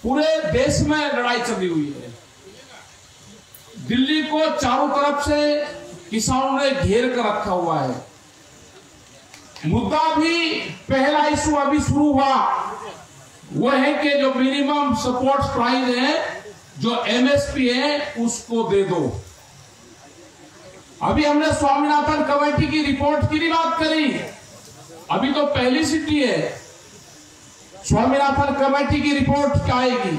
पूरे देश में लड़ाई चली हुई है। दिल्ली को चारों तरफ से किसानों ने घेर कर रखा हुआ है। मुद्दा भी पहला इशू अभी शुरू हुआ, वो है कि जो मिनिमम सपोर्ट प्राइस है, जो एमएसपी है, उसको दे दो। अभी हमने स्वामीनाथन कमेटी की रिपोर्ट की बात करी, अभी तो पहली सिटी है। स्वामीनाथन कमेटी की रिपोर्ट क्या आएगी,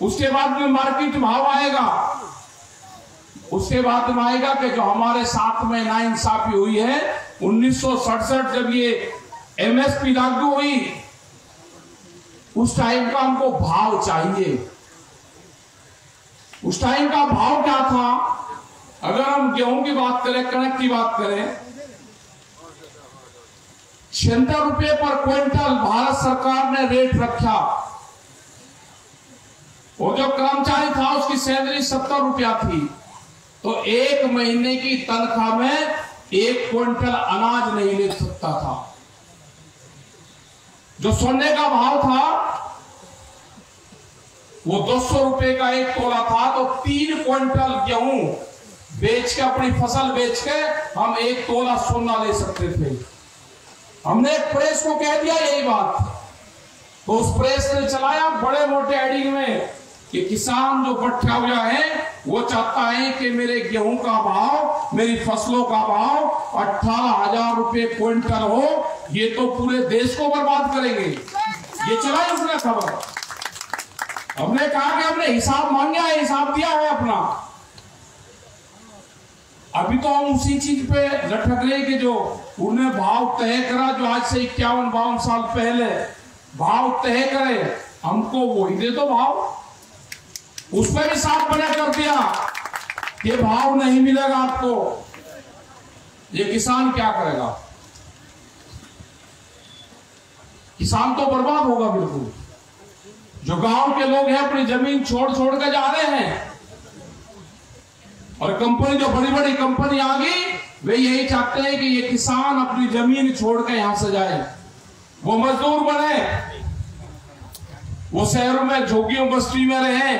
उसके बाद में मार्केट भाव आएगा, उसके बाद में आएगा कि जो हमारे साथ में नाइंसाफी हुई है 1967 जब ये एमएसपी लागू हुई, उस टाइम का हमको भाव चाहिए। उस टाइम का भाव क्या था? अगर हम गेहूं की बात करें, कणक की बात करें, 76 रुपए पर क्विंटल भारत सरकार ने रेट रखा, और जो कर्मचारी था उसकी सैलरी 70 रुपया थी, तो एक महीने की तनख्वाह में 1 क्विंटल अनाज नहीं ले सकता था। जो सोने का भाव था वो 200 रुपए का 1 तोला था, तो 3 क्विंटल गेहूं बेच के, अपनी फसल बेच के हम 1 तोला सोना ले सकते थे। हमने एक प्रेस को कह दिया यही बात, तो उस प्रेस ने चलाया बड़े मोटे एडिंग में कि किसान जो बैठा हुआ है वो चाहता है कि मेरे गेहूं का भाव, मेरी फसलों का भाव 18,000 रुपए क्विंटल हो, ये तो पूरे देश को बर्बाद करेंगे। ये चलाई उसने खबर। हमने कहा कि हमने हिसाब मांगा है, हिसाब दिया है अपना। अभी तो हम उसी चीज पे लटक रहे कि जो उन्हें भाव तय करा, जो आज से 51-52 साल पहले भाव तय करे, हमको वही दे दो भाव। उसमें भी साफ मना कर दिया कि भाव नहीं मिलेगा आपको। ये किसान क्या करेगा? किसान तो बर्बाद होगा बिल्कुल। जो गांव के लोग हैं अपनी जमीन छोड़ छोड़ कर जा रहे हैं, और कंपनी, जो बड़ी बड़ी कंपनी आ गई, वे यही चाहते हैं कि ये किसान अपनी जमीन छोड़ कर यहां से जाए, वो मजदूर बने, वो शहरों में झोंगियों बस्ती में रहे,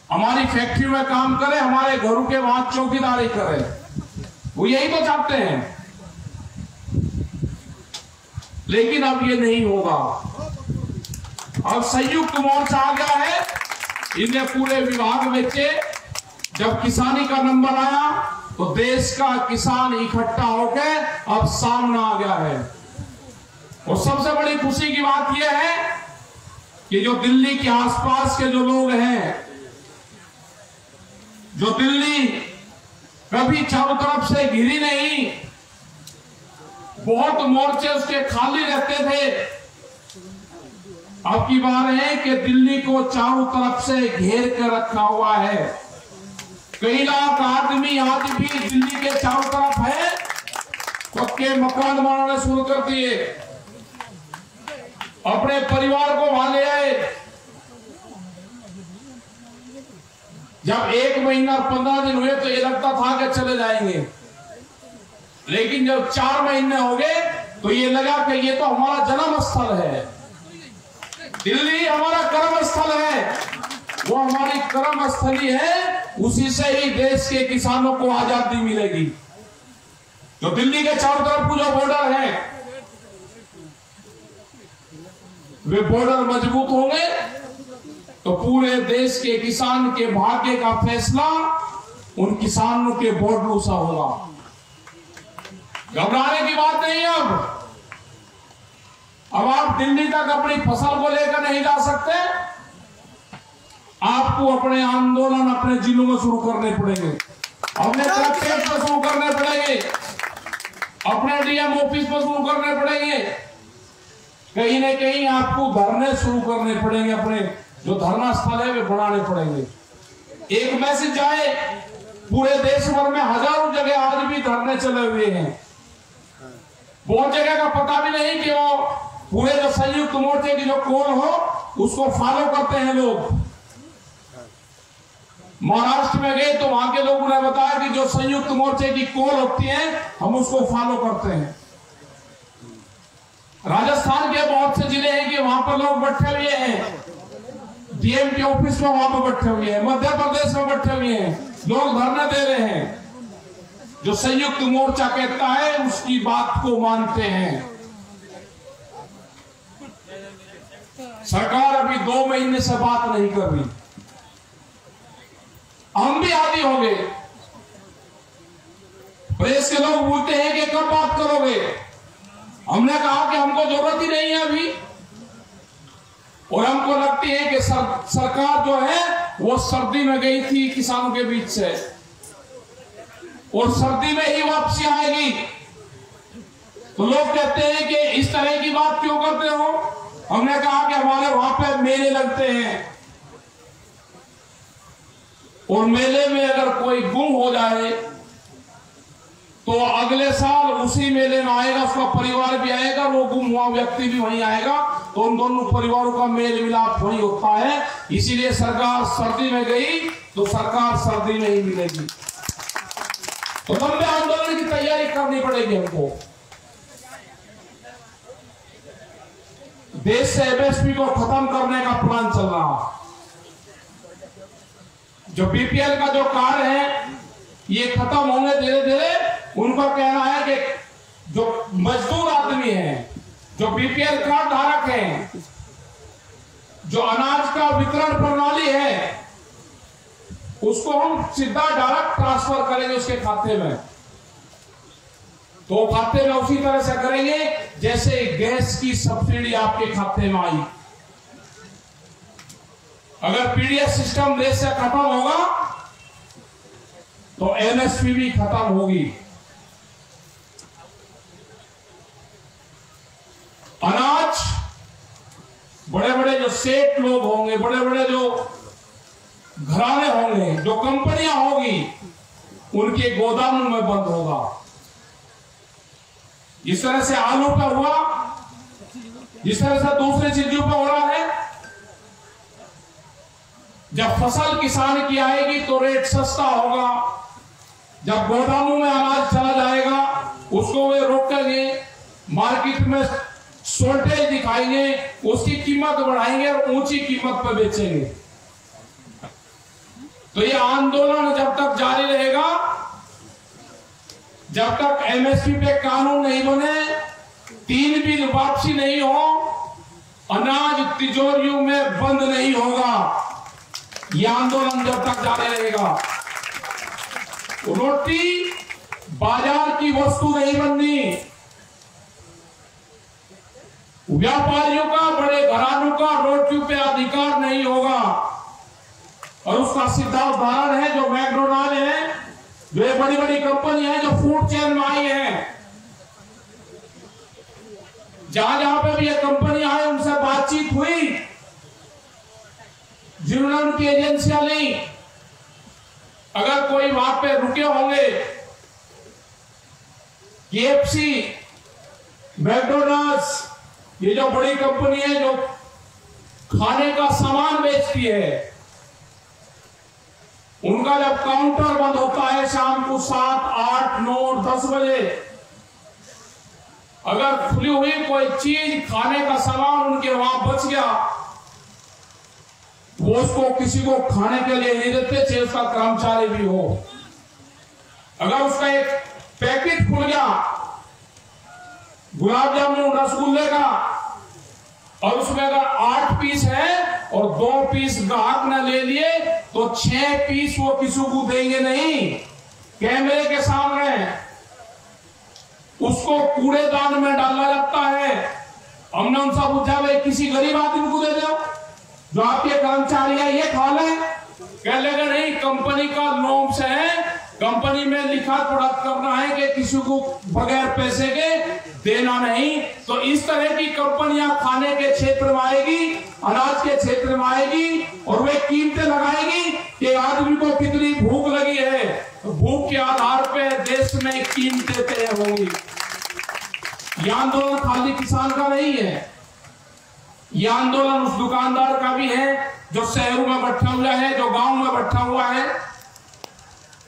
हमारी फैक्ट्री में काम करे, हमारे घरों के वहां चौकीदारी करे। वो यही तो चाहते हैं। लेकिन अब ये नहीं होगा। अब संयुक्त मोर्चा आ गया है, इन्हें पूरे विभाग बेचे। जब किसानी का नंबर आया तो देश का किसान इकट्ठा होकर अब सामने आ गया है। और सबसे बड़ी खुशी की बात यह है कि जो दिल्ली के आसपास के जो लोग हैं, जो दिल्ली कभी चारों तरफ से घिरी नहीं, बहुत मोर्चे उसके खाली रहते थे, अब की बात है कि दिल्ली को चारों तरफ से घेर कर रखा हुआ है। कई लाख आदमी आज भी दिल्ली के चारों तरफ है, पक्के मकान बनाने शुरू कर दिए, अपने परिवार को वहां ले आए। जब 1 महीना 15 दिन हुए तो ये लगता था कि चले जाएंगे, लेकिन जब 4 महीने हो गए तो ये लगा कि ये तो हमारा जन्म स्थल है। दिल्ली हमारा कर्म स्थल है, वो हमारी कर्म स्थली है, उसी से ही देश के किसानों को आजादी मिलेगी। जो दिल्ली के चारों तरफ जो बॉर्डर है, वे बॉर्डर मजबूत होंगे तो पूरे देश के किसान के भाग्य का फैसला उन किसानों के बॉर्डरों से होगा। घबराने की बात नहीं है। अब आप दिल्ली तक अपनी फसल को लेकर नहीं जा सकते, आपको अपने आंदोलन अपने जिलों में शुरू करने पड़ेंगे, अपने कलेक्ट्रेट में शुरू करने पड़ेंगे, अपने डीएम ऑफिस में शुरू करने पड़ेंगे, कहीं न कहीं आपको धरने शुरू करने पड़ेंगे, अपने जो धरना स्थल है वे बनाने पड़ेंगे। एक मैसेज जाए पूरे देश भर में, हजारों जगह आज भी धरने चले हुए हैं। बहुत जगह का पता भी नहीं कि वो पूरे जो संयुक्त मोर्चे की जो कॉल हो उसको फॉलो करते हैं लोग। महाराष्ट्र में गए तो वहां के लोगों ने बताया कि जो संयुक्त मोर्चे की कॉल होती है हम उसको फॉलो करते हैं। राजस्थान के बहुत से जिले हैं कि वहां पर लोग बैठे हुए हैं, डीएम के ऑफिस में वहां पर बैठे हुए हैं, मध्य प्रदेश में बैठे हुए हैं, लोग धरना दे रहे हैं। जो संयुक्त मोर्चा कहता है उसकी बात को मानते हैं। सरकार अभी 2 महीने से बात नहीं कर रही। हम भी आदी हो गए। प्रेस के लोग बोलते हैं कि कब बात करोगे। हमने कहा कि हमको जरूरत ही नहीं है अभी, और हमको लगती है कि सरकार जो है वो सर्दी में गई थी किसानों के बीच से, और सर्दी में ही वापसी आएगी। तो लोग कहते हैं कि इस तरह की बात क्यों करते हो। हमने कहा कि हमारे वहां पे मेले लगते हैं, और मेले में अगर कोई गुम हो जाए तो अगले साल उसी मेले में आएगा, उसका परिवार भी आएगा, वो गुम हुआ व्यक्ति भी वहीं आएगा, तो उन दोनों परिवारों का मेल मिलाप वही होता है। इसीलिए सरकार सर्दी में गई तो सरकार सर्दी में ही मिलेगी। तो लंबे आंदोलन की तैयारी करनी पड़ेगी हमको। देश से एमएसपी को खत्म करने का प्लान चल रहा। जो बीपीएल का जो कार्ड है ये खत्म होंगे धीरे धीरे। उनका कहना है कि जो मजदूर आदमी है, जो बीपीएल कार्ड धारक हैं, जो अनाज का वितरण प्रणाली है, उसको हम सीधा डायरेक्ट ट्रांसफर करेंगे उसके खाते में। तो खाते में उसी तरह से करेंगे जैसे गैस की सब्सिडी आपके खाते में आई। अगर पीडीएस सिस्टम देश से खत्म होगा तो एमएसपी भी खत्म होगी। अनाज बड़े बड़े जो सेठ लोग होंगे, बड़े बड़े जो घराने होंगे, जो कंपनियां होगी, उनके गोदामों में बंद होगा। इस तरह से आलू पे हुआ, इस तरह से दूसरी चीजों पे हो रहा है। जब फसल किसान की आएगी तो रेट सस्ता होगा। जब गोदामों में अनाज चला जाएगा उसको वे रोकेंगे, मार्केट में शॉर्टेज दिखाएंगे, उसकी कीमत बढ़ाएंगे और ऊंची कीमत पर बेचेंगे। तो ये आंदोलन जब तक जारी रहेगा, जब तक एमएसपी पे कानून नहीं बने, 3 बिल वापसी नहीं हो, अनाज तिजोरियों में बंद नहीं होगा। यह आंदोलन जब तक जारी रहेगा। रोटी बाजार की वस्तु नहीं बननी। व्यापारियों का, बड़े घरानों का रोटी पे अधिकार नहीं होगा। और उसका सीधा उदाहरण है जो मैकडोनाल्ड है, जो ये बड़ी बड़ी कंपनी है जो फूड चेन में आई है। जहां जहां पे भी ये कंपनी आई उनसे बातचीत हुई, जिन्होंने उनकी एजेंसियां ली। अगर कोई वहां पे रुके होंगे, केएफसी, मैकडोनाल्ड्स, ये जो बड़ी कंपनी है जो खाने का सामान बेचती है, उनका जब काउंटर बंद होता है शाम को 7, 8, 9, 10 बजे, अगर खुली हुई कोई चीज, खाने का सामान उनके वहां बच गया, वो उसको किसी को खाने के लिए नहीं देते, चाहे उसका कर्मचारी भी हो। अगर उसका एक पैकेट खुल गया गुलाब जामुन रसगुल्ले का, और उसमें अगर 8 पीस है और 2 पीस ग्राहक ने ले लिए, तो 6 पीस वो किसी को देंगे नहीं। कैमरे के सामने उसको कूड़ेदान में डाला जाता है। हमने उनसे पूछा भाई किसी गरीब आदमी को दे दो, जो आपके कर्मचारी है ये खा ले। कह लेगा नहीं, कंपनी का नॉर्म्स है, कंपनी में लिखा पढ़ा करना है कि किसी को बगैर पैसे के देना नहीं। तो इस तरह की कंपनियां खाने के क्षेत्र में आएगी, अनाज के क्षेत्र में आएगी, और वे कीमतें लगाएगी कि आदमी को कितनी भूख लगी है। तो भूख के आधार पे देश में कीमतें तय होंगी। यह आंदोलन खाली किसान का नहीं है, यह आंदोलन उस दुकानदार का भी है जो शहरों में बैठा हुआ है, जो गांव में बैठा हुआ है,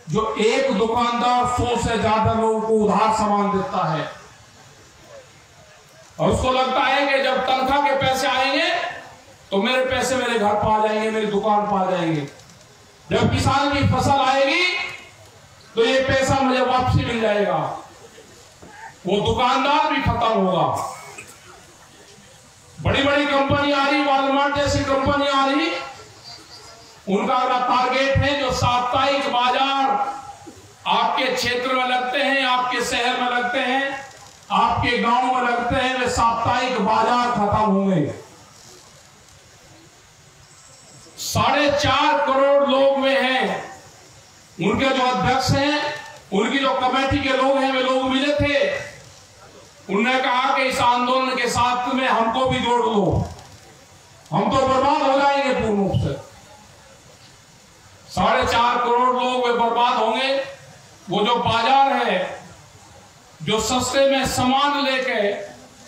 जो एक दुकानदार 100 से ज्यादा लोगों को उधार सामान देता है। और उसको लगता है कि जब तनख्वाह के पैसे आएंगे तो मेरे पैसे मेरे घर पर आ जाएंगे, मेरी दुकान पर आ जाएंगे। जब किसान की फसल आएगी तो ये पैसा मुझे वापसी मिल जाएगा। वो दुकानदार भी खत्म होगा। बड़ी बड़ी कंपनी आ रही, वॉलमार्ट जैसी कंपनी आ रही, उनका अगर टारगेट है जो साप्ताहिक बाजार आपके क्षेत्र में लगते हैं, आपके शहर में लगते हैं, आपके गांव में लगते हैं, वे साप्ताहिक बाजार खत्म होंगे। 4.5 करोड़ लोग में हैं, उनके जो अध्यक्ष हैं, उनकी जो कमेटी के लोग हैं, वे लोग मिले थे। उन्होंने कहा कि इस आंदोलन के साथ में हमको भी जोड़ लो, हम तो बर्बाद हो जाएंगे पूर्ण रूप से। 4.5 करोड़ लोग वे बर्बाद होंगे। वो जो बाजार है, जो सस्ते में सामान लेके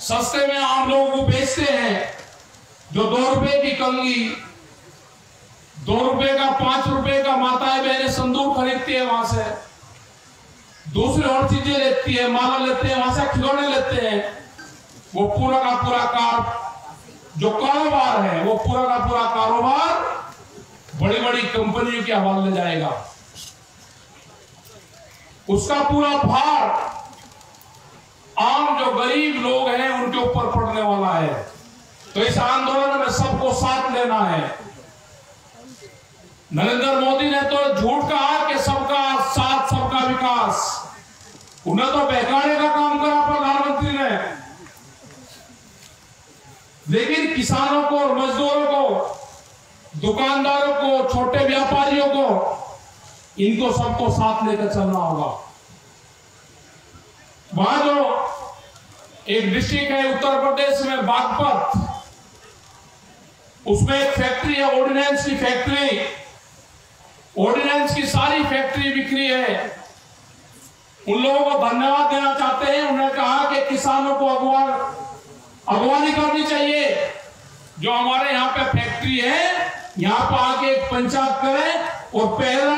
सस्ते में आम लोगों को बेचते हैं, जो 2 रुपए की कंगी, 2 रुपए का 5 रुपए का माताएं बहनें संदूक खरीदती है, वहां से दूसरी और चीजें लेती है, माला लेते हैं, वहां से खिलौने लेते हैं। वो पूरा का पूरा जो कारोबार है, वो पूरा का पूरा कारोबार बड़ी बड़ी कंपनियों के हवाले जाएगा। उसका पूरा भार आम जो गरीब लोग हैं उनके ऊपर पड़ने वाला है। तो इस आंदोलन में सबको साथ लेना है। नरेंद्र मोदी ने तो झूठ कहा कि सबका साथ सबका विकास, उन्हें तो बहकाने का काम करा प्रधानमंत्री ने। लेकिन किसानों को और मजदूरों को, दुकानदारों को, छोटे व्यापारियों को, इनको सबको साथ लेकर चलना होगा। वहां जो एक डिस्ट्रिक्ट है उत्तर प्रदेश में, बागपत, उसमें एक फैक्ट्री है, ऑर्डिनेंस की फैक्ट्री। ऑर्डिनेंस की सारी फैक्ट्री बिखरी है। उन लोगों को धन्यवाद देना चाहते हैं। उन्होंने कहा कि किसानों को अगवानी करनी चाहिए। जो हमारे यहाँ पे फैक्ट्री है, यहाँ पर आके एक पंचायत करें और पहला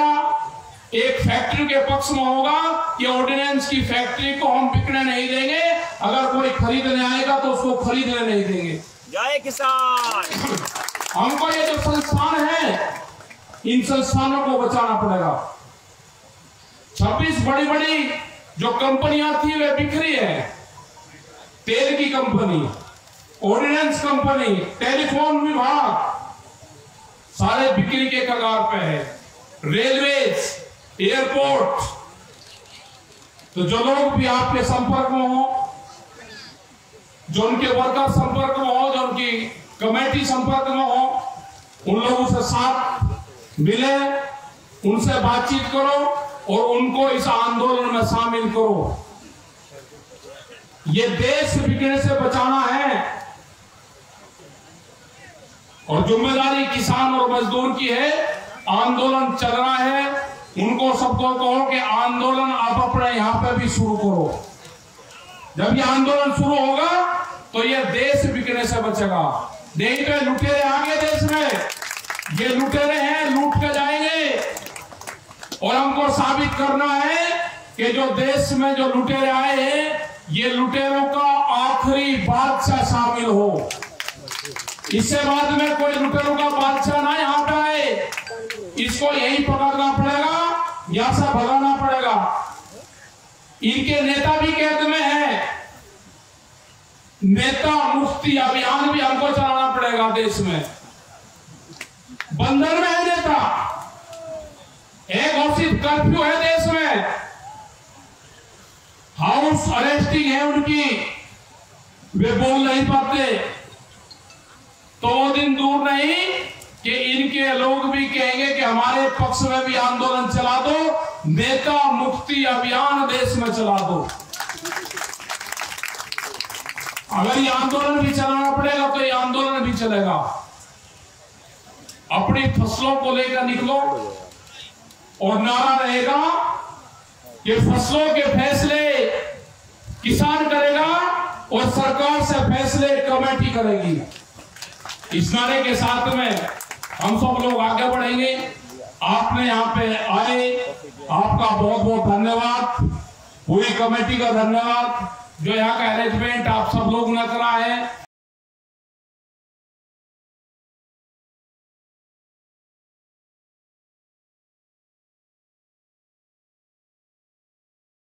एक फैक्ट्री के पक्ष में होगा कि ऑर्डिनेंस की फैक्ट्री को हम बिकने नहीं देंगे, अगर कोई खरीदने आएगा तो उसको खरीदने नहीं देंगे। जय किसान। हमको ये जो संस्थान है, इन संस्थानों को बचाना पड़ेगा। 26 बड़ी बड़ी जो कंपनियां थी वे बिखरी है। तेल की कंपनी, ऑर्डिनेंस कंपनी, टेलीफोन विभाग, सारे बिक्री के कगार पे है। Railways, airport. तो जो लोग भी आपके संपर्क में हो, जो उनके वर्कर संपर्क में हो, जो उनकी कमेटी संपर्क में हो, उन लोगों से साथ मिले, उनसे बातचीत करो और उनको इस आंदोलन में शामिल करो। ये देश बिगड़ने से बचाना है और जिम्मेदारी किसान और मजदूर की है। आंदोलन चल रहा है, उनको सबको कहो कि आंदोलन आप अपने यहां पे भी शुरू करो। जब ये आंदोलन शुरू होगा तो ये देश बिगड़ने से बचेगा। नहीं तो लुटेरे आगे देश में, ये लुटेरे हैं, लूट के जाएंगे। और हमको साबित करना है कि जो देश में जो लुटेरे आए हैं, ये लुटेरों का आखिरी बादशाह शामिल हो। इससे बाद में कोई लुटेरों का बादशाह ना यहाँ पे आए। इसको यही पकड़ना पड़ेगा, यहां से भगाना पड़ेगा। इनके नेता भी कैद में है। नेता मुक्ति अभियान भी हमको चलाना पड़ेगा देश में। बंधन में है नेता, एक घोषित कर्फ्यू है देश में, हाउस अरेस्टिंग है उनकी, वे बोल नहीं पाते। तो वो दिन दूर नहीं कि इनके लोग भी कहेंगे कि हमारे पक्ष में भी आंदोलन चला दो, नेता मुक्ति अभियान देश में चला दो। अगर ये आंदोलन भी चलाना पड़ेगा तो ये आंदोलन भी चलेगा। अपनी फसलों को लेकर निकलो और नारा रहेगा कि फसलों के फैसले किसान करेगा और सरकार से फैसले कमेटी करेगी। इस नारे के साथ में हम सब लोग आगे बढ़ेंगे। आपने यहाँ पे आए, आपका बहुत बहुत धन्यवाद। पूरी कमेटी का धन्यवाद। जो यहाँ का अरेंजमेंट आप सब लोग नजर आए,